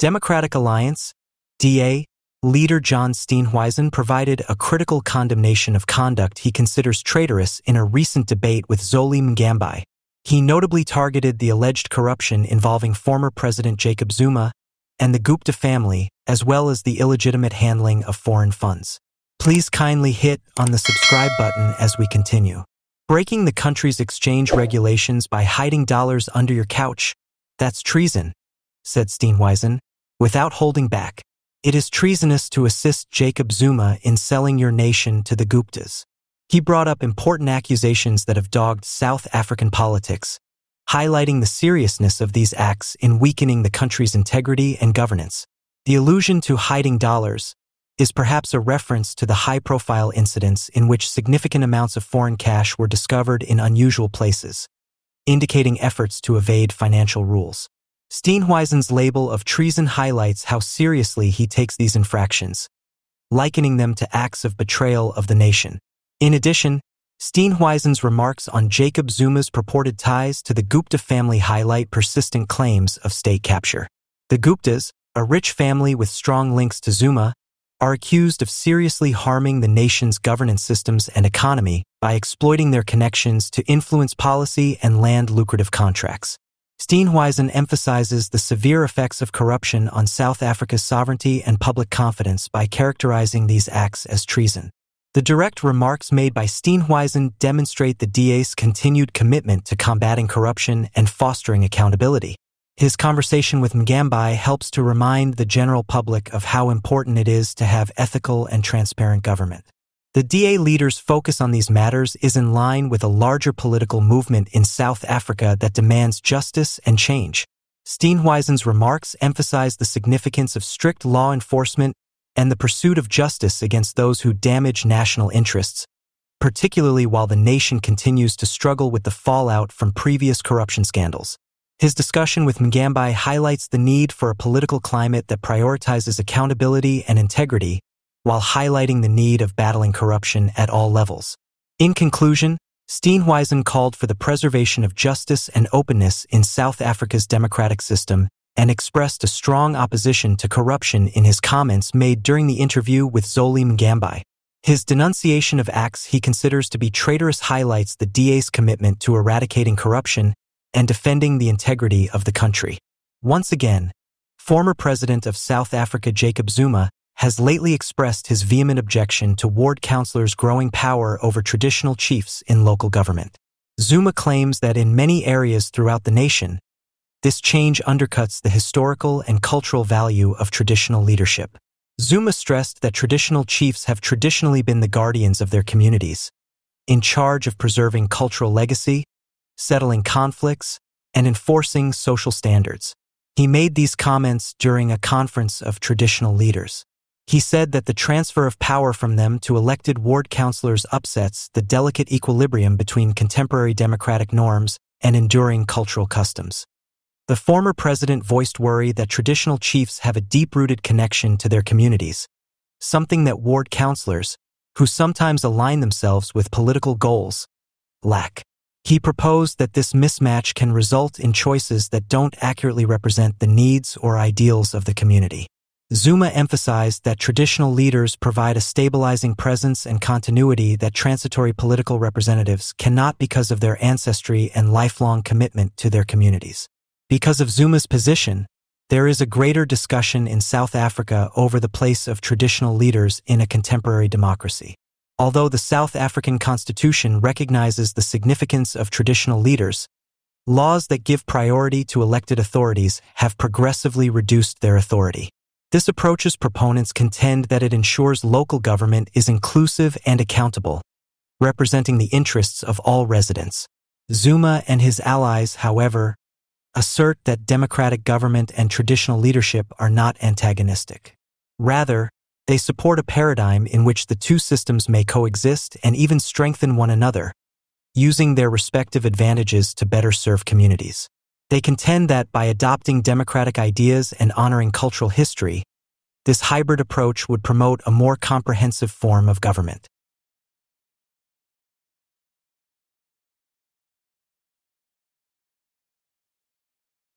Democratic Alliance, DA, leader John Steenhuisen provided a critical condemnation of conduct he considers traitorous in a recent debate with Xoli Mngambi. He notably targeted the alleged corruption involving former President Jacob Zuma and the Gupta family, as well as the illegitimate handling of foreign funds. Please kindly hit on the subscribe button as we continue. Breaking the country's exchange regulations by hiding dollars under your couch, that's treason, said Steenhuisen, without holding back. It is treasonous to assist Jacob Zuma in selling your nation to the Guptas. He brought up important accusations that have dogged South African politics, highlighting the seriousness of these acts in weakening the country's integrity and governance. The allusion to hiding dollars is perhaps a reference to the high-profile incidents in which significant amounts of foreign cash were discovered in unusual places, indicating efforts to evade financial rules. Steenhuisen's label of treason highlights how seriously he takes these infractions, likening them to acts of betrayal of the nation. In addition, Steenhuisen's remarks on Jacob Zuma's purported ties to the Gupta family highlight persistent claims of state capture. The Guptas, a rich family with strong links to Zuma, are accused of seriously harming the nation's governance systems and economy by exploiting their connections to influence policy and land lucrative contracts. Steenhuisen emphasizes the severe effects of corruption on South Africa's sovereignty and public confidence by characterizing these acts as treason. The direct remarks made by Steenhuisen demonstrate the DA's continued commitment to combating corruption and fostering accountability. His conversation with Mngambi helps to remind the general public of how important it is to have ethical and transparent government. The DA leader's focus on these matters is in line with a larger political movement in South Africa that demands justice and change. Steenhuisen's remarks emphasize the significance of strict law enforcement and the pursuit of justice against those who damage national interests, particularly while the nation continues to struggle with the fallout from previous corruption scandals. His discussion with Mngambi highlights the need for a political climate that prioritizes accountability and integrity, while highlighting the need of battling corruption at all levels. In conclusion, Steenhuisen called for the preservation of justice and openness in South Africa's democratic system and expressed a strong opposition to corruption in his comments made during the interview with Xoli Mngambi. His denunciation of acts he considers to be traitorous highlights the DA's commitment to eradicating corruption and defending the integrity of the country. Once again, former President of South Africa Jacob Zuma has lately expressed his vehement objection to ward councillors' growing power over traditional chiefs in local government. Zuma claims that in many areas throughout the nation, this change undercuts the historical and cultural value of traditional leadership. Zuma stressed that traditional chiefs have traditionally been the guardians of their communities, in charge of preserving cultural legacy, settling conflicts, and enforcing social standards. He made these comments during a conference of traditional leaders. He said that the transfer of power from them to elected ward councillors upsets the delicate equilibrium between contemporary democratic norms and enduring cultural customs. The former president voiced worry that traditional chiefs have a deep-rooted connection to their communities, something that ward councillors, who sometimes align themselves with political goals, lack. He proposed that this mismatch can result in choices that don't accurately represent the needs or ideals of the community. Zuma emphasized that traditional leaders provide a stabilizing presence and continuity that transitory political representatives cannot because of their ancestry and lifelong commitment to their communities. Because of Zuma's position, there is a greater discussion in South Africa over the place of traditional leaders in a contemporary democracy. Although the South African Constitution recognizes the significance of traditional leaders, laws that give priority to elected authorities have progressively reduced their authority. This approach's proponents contend that it ensures local government is inclusive and accountable, representing the interests of all residents. Zuma and his allies, however, assert that democratic government and traditional leadership are not antagonistic. Rather, they support a paradigm in which the two systems may coexist and even strengthen one another, using their respective advantages to better serve communities. They contend that by adopting democratic ideas and honoring cultural history, this hybrid approach would promote a more comprehensive form of government.